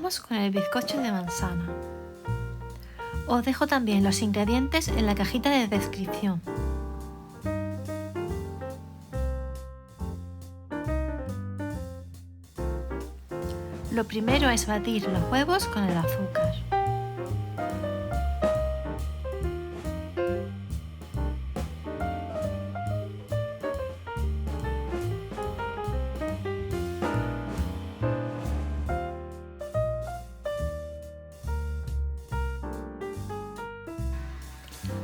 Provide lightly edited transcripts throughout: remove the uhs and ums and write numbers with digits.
huevos con el bizcocho de manzana. Os dejo también los ingredientes en la cajita de descripción. Lo primero es batir los huevos con el azúcar.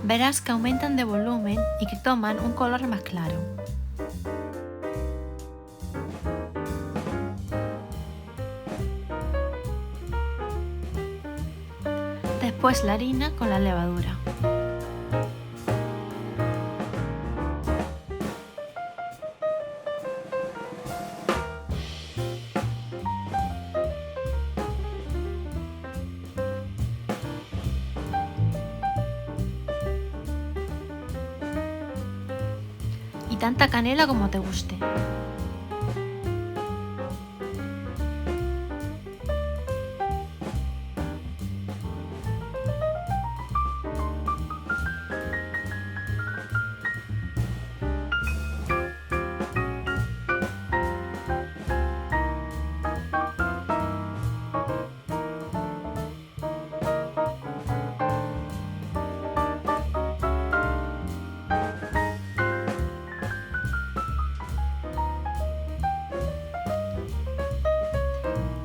Verás que aumentan de volumen y que toman un color más claro. Después la harina con la levadura. Y tanta canela como te guste.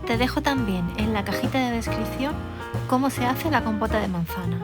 Te dejo también en la cajita de descripción cómo se hace la compota de manzana.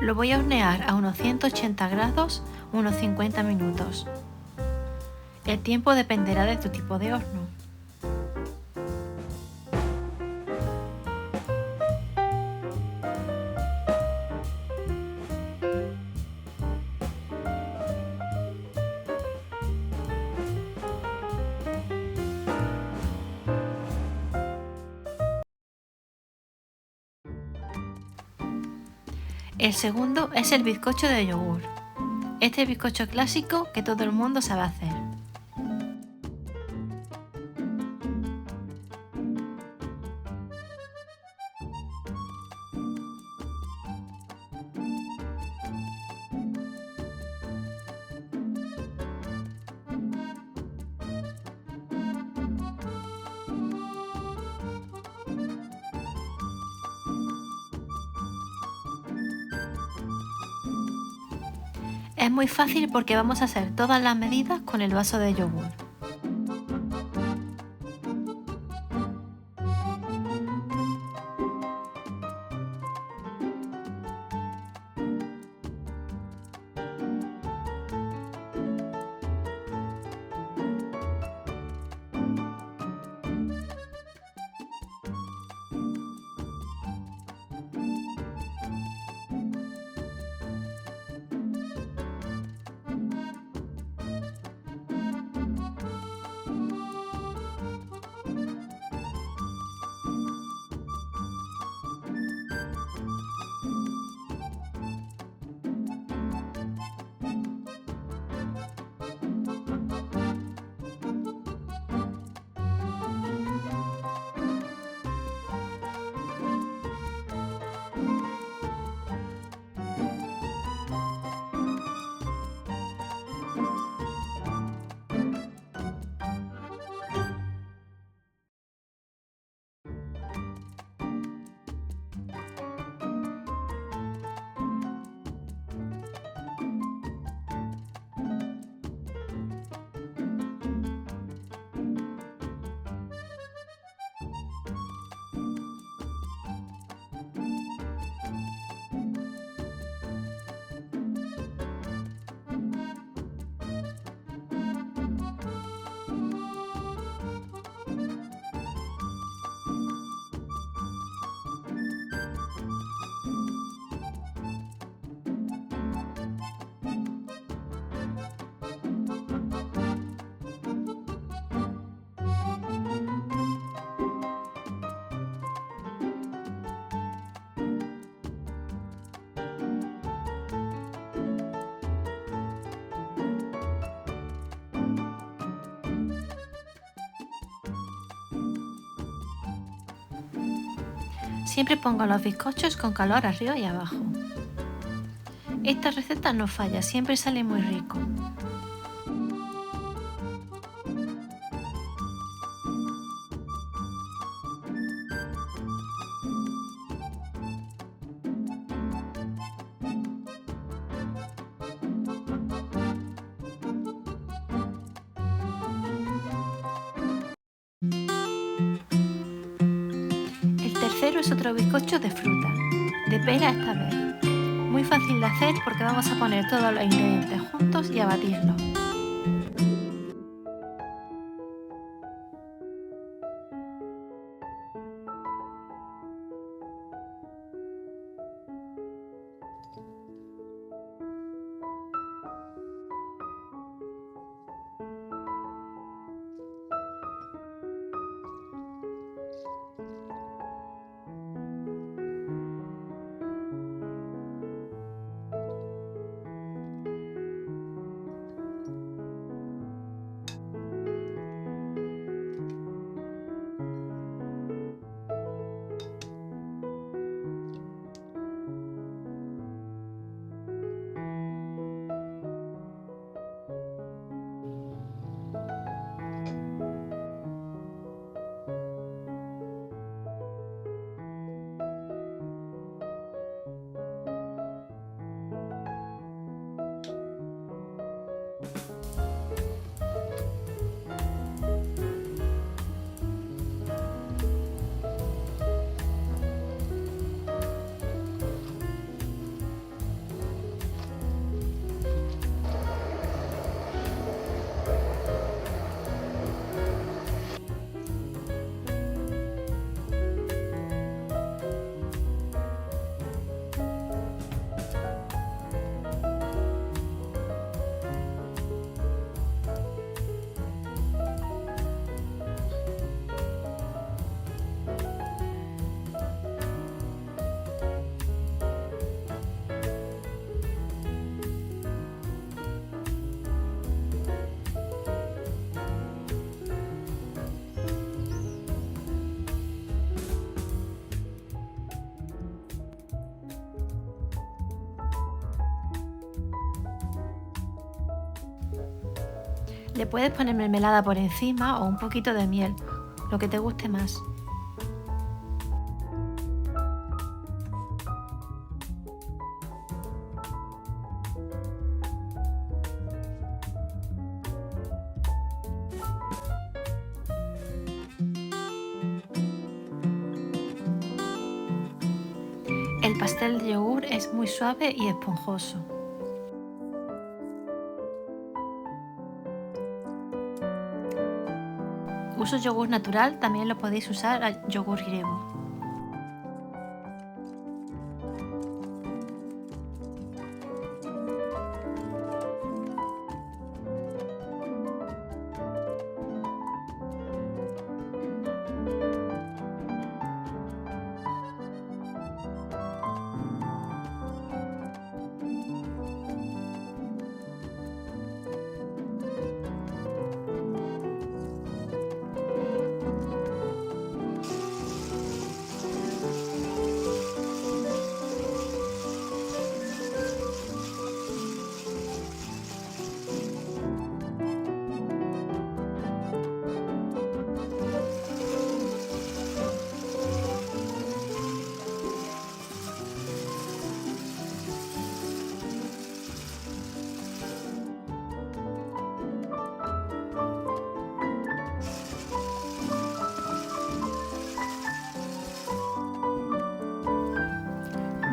Lo voy a hornear a unos 180 grados unos 50 minutos. El tiempo dependerá de tu tipo de horno. El segundo es el bizcocho de yogur. Este bizcocho clásico que todo el mundo sabe hacer. Es muy fácil porque vamos a hacer todas las medidas con el vaso de yogur. Siempre pongo los bizcochos con calor arriba y abajo. Esta receta no falla, siempre sale muy rico. El tercero es otro bizcocho de fruta, de pera esta vez. Muy fácil de hacer porque vamos a poner todos los ingredientes juntos y a batirlos. Le puedes poner mermelada por encima o un poquito de miel, lo que te guste más. El pastel de yogur es muy suave y esponjoso. Uso yogur natural, también lo podéis usar a yogur griego.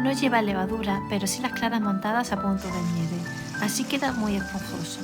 No lleva levadura, pero sí las claras montadas a punto de nieve, así queda muy esponjoso.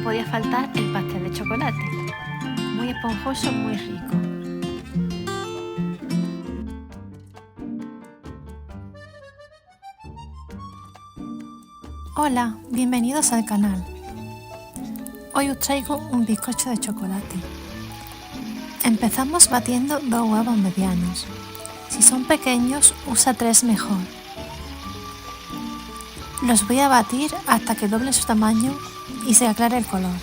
podía faltar el pastel de chocolate. Muy esponjoso, muy rico. Hola, bienvenidos al canal. Hoy os traigo un bizcocho de chocolate. Empezamos batiendo 2 huevos medianos. Si son pequeños, usa 3 mejor. Los voy a batir hasta que doble su tamaño y se aclare el color.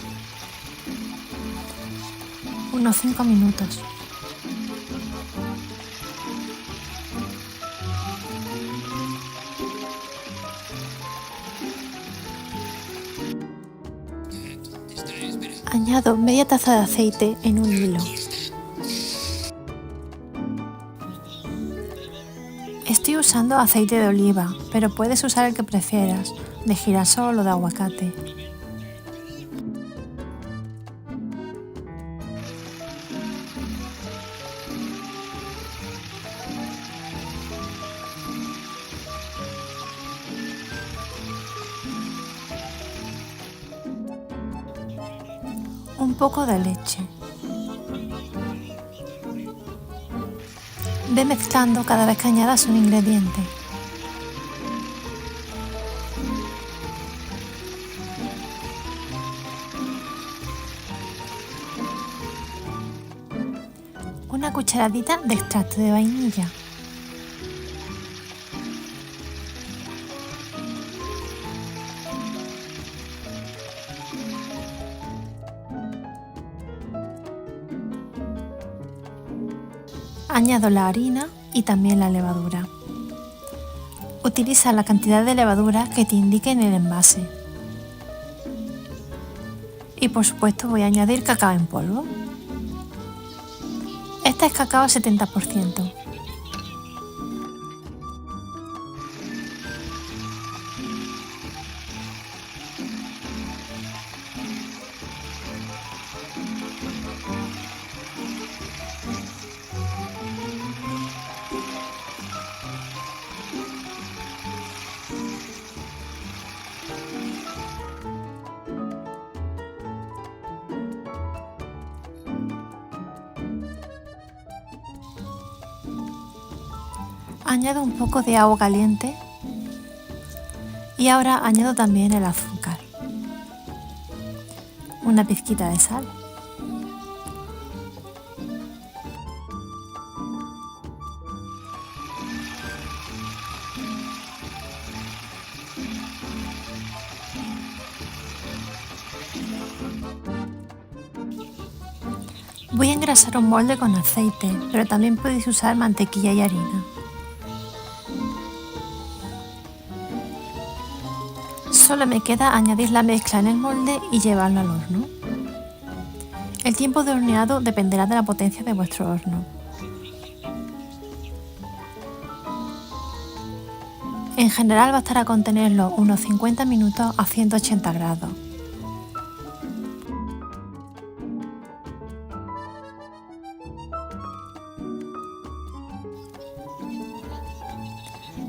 Unos 5 minutos. Añado media taza de aceite en un hilo. Estoy usando aceite de oliva, pero puedes usar el que prefieras, de girasol o de aguacate. Un poco de leche. Ve mezclando cada vez que añadas un ingrediente. Una cucharadita de extracto de vainilla. Añado la harina y también la levadura. Utiliza la cantidad de levadura que te indique en el envase. Y por supuesto voy a añadir cacao en polvo. Este es cacao 70%. Añado un poco de agua caliente y ahora añado también el azúcar, una pizquita de sal. Voy a engrasar un molde con aceite, pero también podéis usar mantequilla y harina. Solo me queda añadir la mezcla en el molde y llevarlo al horno. El tiempo de horneado dependerá de la potencia de vuestro horno. En general bastará con tenerlo unos 50 minutos a 180 grados.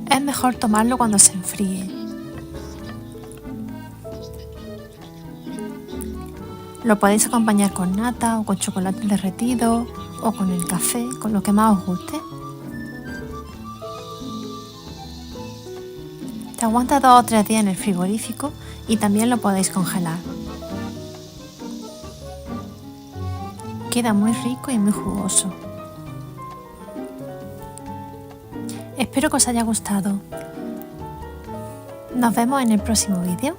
Es mejor tomarlo cuando se enfríe. Lo podéis acompañar con nata o con chocolate derretido o con el café, con lo que más os guste. Te aguanta 2 o 3 días en el frigorífico y también lo podéis congelar. Queda muy rico y muy jugoso. Espero que os haya gustado. Nos vemos en el próximo vídeo.